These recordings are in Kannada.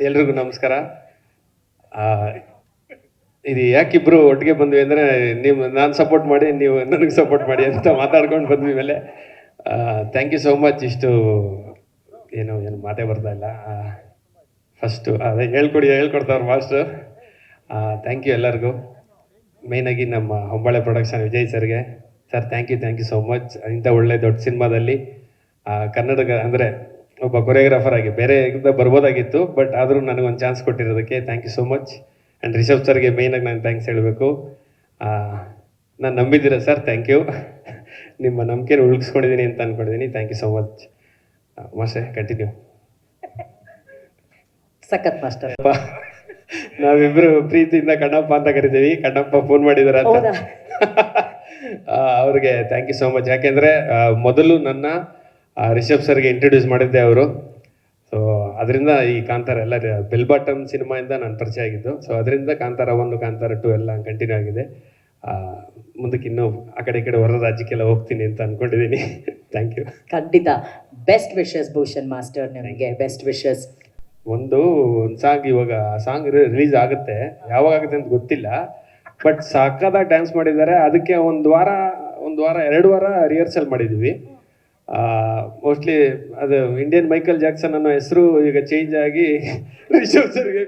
ಎಲ್ರಿಗೂ ನಮಸ್ಕಾರ. ಇದು ಯಾಕಿಬ್ರು ಒಟ್ಟಿಗೆ ಬಂದ್ವಿ ಅಂದರೆ ನಾನು ಸಪೋರ್ಟ್ ಮಾಡಿ ನೀವು ನನಗೆ ಸಪೋರ್ಟ್ ಮಾಡಿ ಅಂತ ಮಾತಾಡ್ಕೊಂಡು ಬಂದ್ವಿ ಮೇಲೆ. Thank you so much. ಇಷ್ಟು ಏನು ಮಾತೇ ಬರ್ತಾ ಇಲ್ಲ. ಫಸ್ಟು ಅದೇ ಹೇಳ್ಕೊಡ್ತಾವ್ರು ಮಾಸ್ಟರ್. ಥ್ಯಾಂಕ್ ಯು ಎಲ್ಲರಿಗೂ. ಮೇಯ್ನಾಗಿ ನಮ್ಮ ಹೊಂಬಾಳೆ ಪ್ರೊಡಕ್ಷನ್ ವಿಜಯ್ ಸರ್ಗೆ sir thank you so much. ಇಂಥ ಒಳ್ಳೆ ದೊಡ್ಡ ಸಿನಿಮಾದಲ್ಲಿ ಕನ್ನಡ ಅಂದರೆ ಒಬ್ಬ ಕೊರಿಯೋಗ್ರಾಫರ್ ಆಗಿ ಬೇರೆ ಬರ್ಬೋದಾಗಿತ್ತು, ಬಟ್ ಆದರೂ ನನಗೊಂದು ಚಾನ್ಸ್ ಕೊಟ್ಟಿರೋದಕ್ಕೆ thank you so much. And Rishab ಸರ್ಗೆ ಮೇಯ್ನಾಗಿ ನಾನು ಥ್ಯಾಂಕ್ಸ್ ಹೇಳಬೇಕು. ನಾನು ನಂಬಿದ್ದೀರಾ ಸರ್, ಥ್ಯಾಂಕ್ ಯು. ನಿಮ್ಮ ನಂಬಿಕೆನ ಉಳಿಸ್ಕೊಂಡಿದ್ದೀನಿ ಅಂತ ಅಂದ್ಕೊಂಡಿದ್ದೀನಿ. Thank you so much master. Continue. ಸಖತ್ ಮಾಸ್ಟರ್. ನಾವಿಬ್ಬರು ಪ್ರೀತಿಯಿಂದ ಕಣ್ಣಪ್ಪ ಅಂತ ಕರಿತೀವಿ. ಕಣ್ಣಪ್ಪ ಫೋನ್ ಮಾಡಿದಾರ ಅಂತ ಅವ್ರಿಗೆ ಥ್ಯಾಂಕ್ ಯು ಸೋ ಮಚ್. ಯಾಕೆಂದರೆ ಮೊದಲು ನನ್ನ ರಿಷಬ್ ಸರ್ಗೆ ಇಂಟ್ರೊಡ್ಯೂಸ್ ಮಾಡಿದ್ದೆ ಅವರು. ಸೊ ಅದರಿಂದ ಈ ಕಾಂತಾರ ಎಲ್ಲ ಬೆಲ್ ಬಾಟಮ್ ಸಿನಿಮಾಯಿಂದ ನಾನು ಪರಿಚಯ ಆಗಿದ್ದು. ಸೊ ಅದರಿಂದ ಕಾಂತಾರ 1, ಕಾಂತಾರ 2 ಎಲ್ಲ ಕಂಟಿನ್ಯೂ ಆಗಿದೆ. ಮುಂದಕ್ಕೆ ಇನ್ನೂ ಆ ಕಡೆ ಈ ಕಡೆ ಹೊರ ರಾಜ್ಯಕ್ಕೆಲ್ಲ ಹೋಗ್ತೀನಿ ಅಂತ ಅಂದ್ಕೊಂಡಿದ್ದೀನಿ. Thank you. ಖಂಡಿತ. ಬೆಸ್ಟ್ ವಿಶಸ್ ಭೂಷಣ್ ಮಾಸ್ಟರ್, ನಿಮಗೆ ಬೆಸ್ಟ್ ವಿಶಸ್. ಒಂದು ಸಾಂಗ್ ಇವಾಗ ಸಾಂಗ್ ರಿಲೀಸ್ ಆಗುತ್ತೆ, ಯಾವಾಗ ಆಗುತ್ತೆ ಅಂತ ಗೊತ್ತಿಲ್ಲ, ಬಟ್ ಸಕ್ಕತ್ತಾಗಿ ಡ್ಯಾನ್ಸ್ ಮಾಡಿದ್ದಾರೆ. ಅದಕ್ಕೆ ಒಂದು ವಾರ 2 ವಾರ ರಿಹರ್ಸಲ್ ಮಾಡಿದ್ವಿ. ಮೋಸ್ಟ್ಲಿ ಅದು ಇಂಡಿಯನ್ ಮೈಕಲ್ ಜಾಕ್ಸನ್ ಅನ್ನೋ ಹೆಸರು ಈಗ ಚೇಂಜ್ ಆಗಿ ರಿಷಬ್ ಸರ್ಗೆ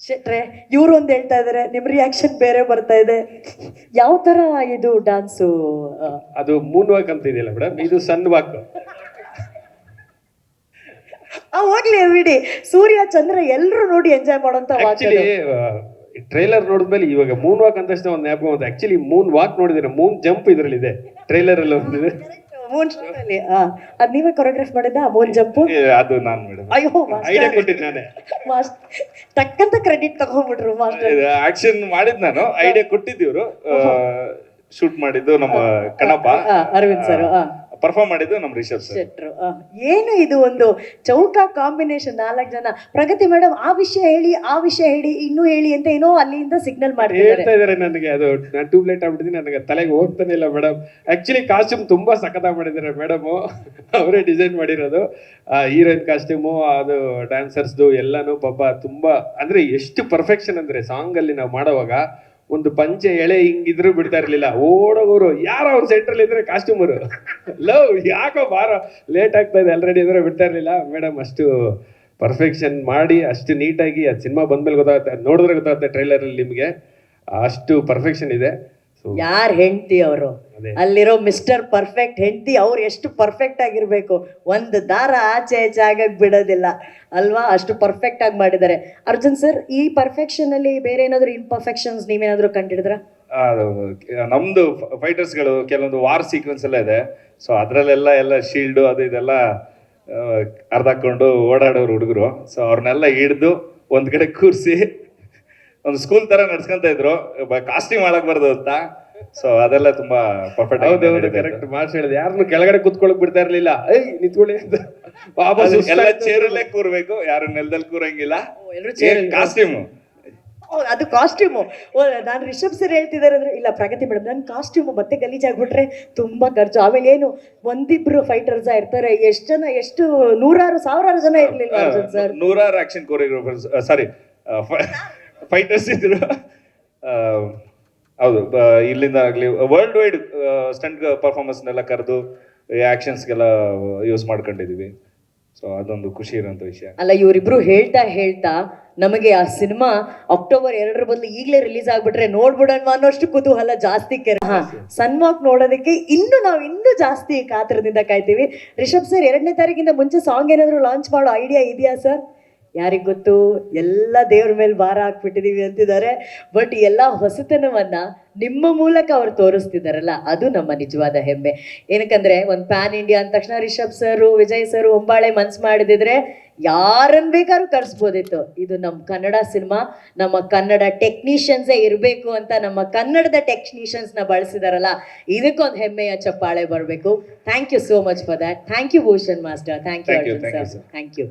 ಶೆಟ್ರೆ ಇವ್ರು ಒಂದು ಹೇಳ್ತಾ ಇದಾರೆ, ನಿಮ್ ರಿಯಾಕ್ಷನ್ ಬೇರೆ ಬರ್ತಾ ಇದೆ. ಯಾವ ತರ ಇದು ಡ್ಯಾನ್ಸು? ಅದು ಮೂನ್ ವಾಕ್ ಅಂತ ಇದೆಯಲ್ಲ ಮೇಡಮ್, ಇದು ಸನ್ ವಾಕ್. ಹೋಗ್ಲಿ ಬಿಡಿ, ಸೂರ್ಯ ಚಂದ್ರ ಎಲ್ಲರೂ ನೋಡಿ ಎಂಜಾಯ್ ಮಾಡೋಂತ ಆಕ್ಚುಲಿ ಟ್ರೈಲರ್ ನೋಡಿದ್ಮೇಲೆ ಇವಾಗ ಮೂನ್ ವಾಕ್ ಅಂತ ತಕ್ಷಣ ಒಂದು ನ್ಯಾಪ್ ಬಂತು. ಆಕ್ಚುಲಿ ಮೂನ್ ವಾಕ್ ನೋಡಿದ್ರೆ ಮೂನ್ ಜಂಪ್ ಇದ್ರಲ್ಲಿ ಇದೆ, ಟ್ರೈಲರ್ ಅಲ್ಲಿ ಒಂದಿದೆ. ಮೂನ್ ಅಲ್ಲಿ ಅದ್ ನೀವೇ ಕೊರಿಯೋಗ್ರಾಫ್ ಮಾಡಿದ್ದ ಮೂನ್ ಜಂಪ್? ಅದು ನಾನು ಮೇಡಮ್ ಅಯ್ಯೋ ಐಡಿಯಾ ಕೊಟ್ಟಿದ್ದು ನಾನೇ. ಟಕ್ಕಂತ ಕ್ರೆಡಿಟ್ ತಗೊಂಡ್ಬಿಟ್ರು ಮಾಸ್ಟರ್. ಆಕ್ಷನ್ ಮಾಡಿದ್ ನಾನು, ಐಡಿಯಾ ಕೊಟ್ಟಿದ್ದೀವ್ರು. ಶೂಟ್ ಮಾಡಿದ್ದು ನಮ್ಮ ಕಣಪ್ಪ, ಅರವಿಂದ್ ಸರ್, ಪರ್ಫಾರ್ಮ್ ಮಾಡಿದ್ದು ನಮ್ಮ ರಿಷಬ್ ಶೆಟ್ರು. ಏನು ಇದು ಒಂದು ಚೌಕ ಕಾಂಬಿನೇಷನ್. 4 ಜನ. ಪ್ರಗತಿ ಮೇಡಮ್ ಆ ವಿಷಯ ಹೇಳಿ ಇನ್ನೂ ಹೇಳಿ ಅಂತ ಏನೋ ಅಲ್ಲಿಂದ ಸಿಗ್ನಲ್ ಹೇಳ್ತಾ ಇದಾರೆ ನನಗೆ. ಅದು ನಾನು ಟ್ಯೂಬ್ ಲೈಟ್ ಆಗ್ಬಿಟ್ಟಿದ್ದೀನಿ, ನನಗೆ ತಲೆಗೆ ಹೋಗ್ತಾನೆ ಇಲ್ಲ ಮೇಡಮ್. ಆಕ್ಚುಲಿ ಕಾಸ್ಟ್ಯೂಮ್ ತುಂಬಾ ಸಖತ್ತಾಗಿ ಮಾಡಿದ್ದಾರೆ ಮೇಡಮ್, ಅವರೇ ಡಿಸೈನ್ ಮಾಡಿರೋದು. ಹೀರೋಯಿನ್ ಕಾಸ್ಟ್ಯೂಮು, ಅದು ಡ್ಯಾನ್ಸರ್ಸ್ದು ಎಲ್ಲಾನು ಪಾಪ ತುಂಬಾ ಅಂದ್ರೆ ಎಷ್ಟು ಪರ್ಫೆಕ್ಷನ್ ಅಂದ್ರೆ ಸಾಂಗ್ ಅಲ್ಲಿ ನಾವು ಮಾಡೋವಾಗ ಒಂದು ಪಂಚೆ ಎಳೆ ಹಿಂಗಿದ್ರು ಬಿಡ್ತಾ ಇರ್ಲಿಲ್ಲ. ಓಡೋಗೋರು ಯಾರೋ ಅವ್ರು ಸೆಂಟ್ರಲ್ ಇದ್ರೆ ಕಾಸ್ಟ್ಯೂಮರು ಲವ್ ಯಾಕೋ ಬಾರ ಲೇಟ್ ಆಗ್ತಾ ಇದೆ ಆಲ್ರೆಡಿ ಅಂದ್ರೆ ಬಿಡ್ತಾ ಇರ್ಲಿಲ್ಲ. ಮೇಡಮ್ ಅಷ್ಟು ಪರ್ಫೆಕ್ಷನ್ ಮಾಡಿ ಅಷ್ಟು ನೀಟಾಗಿ ಅದು ಸಿನಿಮಾ ಬಂದ್ಮೇಲೆ ಗೊತ್ತಾಗುತ್ತೆ, ನೋಡಿದ್ರೆ ಗೊತ್ತಾಗುತ್ತೆ ಟ್ರೈಲರ್ ಅಲ್ಲಿ ನಿಮ್ಗೆ ಅಷ್ಟು ಪರ್ಫೆಕ್ಷನ್ ಇದೆ. ಯಾರ್ ಹೆಂಡತಿ ಅವರು, ಅಲ್ಲಿರೋ ಮಿಸ್ಟರ್ ಪರ್ಫೆಕ್ಟ್ ಹೆಂಡತಿ ಅವ್ರು ಎಷ್ಟು ಪರ್ಫೆಕ್ಟ್ ಆಗಿರ್ಬೇಕು. ಒಂದು ದಾರ ಆಚೆ ಆಗಕ್ ಬಿಡೋದಿಲ್ಲ ಅಲ್ವಾ, ಅಷ್ಟು ಪರ್ಫೆಕ್ಟ್ ಆಗಿ ಮಾಡಿದ್ದಾರೆ. ಅರ್ಜುನ್ ಸರ್, ಈ ಪರ್ಫೆಕ್ಷನ್ ಅಲ್ಲಿ ಬೇರೆ ಏನಾದ್ರು ಇನ್ಪರ್ಫೆಕ್ಷನ್ಸ್ ನೀವೇನಾದ್ರು ಕಂಡಿಡಿದ್ರ? ನಮ್ದು ಫೈಟರ್ಸ್ಗಳು ಕೆಲವೊಂದು ವಾರ್ ಸೀಕ್ವೆನ್ಸ್ ಎಲ್ಲ ಇದೆ. ಸೊ ಅದ್ರಲ್ಲೆಲ್ಲ ಶೀಲ್ಡು ಅದು ಇದೆಲ್ಲ ಅರ್ಧಾಕೊಂಡು ಓಡಾಡೋರು ಹುಡುಗರು. ಸೊ ಅವ್ರನ್ನೆಲ್ಲ ಹಿಡ್ದು ಒಂದ್ ಕಡೆ ಕೂರಿಸಿ ಒಂದು ಸ್ಕೂಲ್ ತರ ನಡ್ಸ್ಕೊಂತ ಇದ್ರು, ಕಾಸ್ಟ್ಯೂಮ್ ಮಾಡಕ್ಬಾರ್ದು ಅಂತ. ಸೊ ಅದೆಲ್ಲ ತುಂಬಾ ಪರ್ಫೆಕ್ಟ್. ಹೌದು, ಕರೆಕ್ಟ್ ಮಾರ್ಕ್ಸ್ ಹೇಳಿದೆ. ಯಾರನ್ನು ಕೆಳಗಡೆ ಕುತ್ಕೊಳಕ್ ಬಿಡ್ತಾ ಇರ್ಲಿಲ್ಲ, ನಿಂತ್ಕೊಳ್ಳಿ ಅಂತ. ಎಲ್ಲ ಚೇರಲ್ಲೇ ಕೂರ್ಬೇಕು, ಯಾರು ನೆಲದಲ್ಲಿ ಕೂರಂಗಿಲ್ಲ. ಕಾಸ್ಟ್ಯೂಮ್ ಅದು ಕಾಸ್ಟ್ಯೂಮು. ನಾನು ರಿಷಬ್ ಸರ್ ಹೇಳ್ತಿದ್ದಾರೆ ಅಂದ್ರೆ, ಇಲ್ಲ ಪ್ರಗತಿ ಮೇಡಮ್ ನನ್ನ ಕಾಸ್ಟ್ಯೂಮು ಮತ್ತೆ ಗಲೀಜಾಗ್ಬಿಟ್ರೆ ತುಂಬಾ ಖರ್ಚು. ಆಮೇಲೆ ಏನು ಒಂದಿಬ್ರು ಫೈಟರ್ಸ್ ಇರ್ತಾರೆ, ಎಷ್ಟು ಜನ, ಎಷ್ಟು ನೂರಾರು ಸಾವಿರಾರು ಜನ ಇರ್ಲಿಲ್ಲ ಅರ್ಜುನ್ ಸರ್? 100 ಆಕ್ಷನ್ ಕೊರಿಯೋಗ್ರಾಫರ್ಸ್, ಸಾರಿ ಫೈಟರ್ಸ್ ಇದ್ರು. ಹೌದು, ಇಲ್ಲಿಂದ ಆಗ್ಲಿ ವರ್ಲ್ಡ್ ವೈಡ್ ಸ್ಟಂಟ್ ಪರ್ಫಾರ್ಮೆನ್ಸ್ನೆಲ್ಲ ಕರೆದು ಆಕ್ಷನ್ಸ್ಗೆಲ್ಲ ಯೂಸ್ ಮಾಡ್ಕೊಂಡಿದೀವಿ. ಸೊ ಅದೊಂದು ಖುಷಿ ಇರೋಂಥ ವಿಷಯ. ಅಲ್ಲ, ಇವರಿಬ್ರು ಹೇಳ್ತಾ ನಮಗೆ ಆ ಸಿನಿಮಾ ಅಕ್ಟೋಬರ್ 2 ಬದಲು ಈಗಲೇ ರಿಲೀಸ್ ಆಗ್ಬಿಟ್ರೆ ನೋಡ್ಬಿಡೋಣ ಅನ್ನೋಷ್ಟು ಕುತೂಹಲ ಜಾಸ್ತಿ. ಸನ್ಮಾಕ್ ನೋಡೋದಕ್ಕೆ ನಾವು ಇನ್ನೂ ಜಾಸ್ತಿ ಕಾತರದಿಂದ ಕಾಯ್ತೀವಿ. ರಿಷಬ್ ಸರ್ 2ನೇ ತಾರೀಕಿಂದ ಮುಂಚೆ ಸಾಂಗ್ ಏನಾದ್ರು ಲಾಂಚ್ ಮಾಡೋ ಐಡಿಯಾ ಇದೆಯಾ ಸರ್? ಯಾರಿಗ್ ಗೊತ್ತು, ಎಲ್ಲ ದೇವ್ರ ಮೇಲೆ ಭಾರ ಹಾಕ್ಬಿಟ್ಟಿದೀವಿ ಅಂತಿದ್ದಾರೆ. ಬಟ್ ಎಲ್ಲ ಹೊಸತನವನ್ನ ನಿಮ್ಮ ಮೂಲಕ ಅವ್ರು ತೋರಿಸ್ತಿದಾರಲ್ಲ, ಅದು ನಮ್ಮ ನಿಜವಾದ ಹೆಮ್ಮೆ. ಏನಕ್ಕಂದ್ರೆ ಒಂದು ಪ್ಯಾನ್ ಇಂಡಿಯಾ ಅಂದ ತಕ್ಷಣ ರಿಷಬ್ ಸರ್, ವಿಜಯ್ ಸರ್, ಹೊಂಬಾಳೆ ಮನ್ಸು ಮಾಡಿದಿದ್ರೆ ಯಾರನ್ನ ಬೇಕಾದ್ರೂ ಕರ್ಸ್ಬೋದಿತ್ತು. ಇದು ನಮ್ಮ ಕನ್ನಡ ಸಿನಿಮಾ, ನಮ್ಮ ಕನ್ನಡ ಟೆಕ್ನಿಷಿಯನ್ಸೇ ಇರಬೇಕು ಅಂತ ನಮ್ಮ ಕನ್ನಡದ ಟೆಕ್ನಿಷಿಯನ್ಸ್ನ ಬಳಸಿದಾರಲ್ಲ, ಇದಕ್ಕೊಂದು ಹೆಮ್ಮೆಯ ಚಪ್ಪಾಳೆ ಬರಬೇಕು. Thank you so much for that. Thank you Bhushan master. Thank you Arjun sir. Thank you.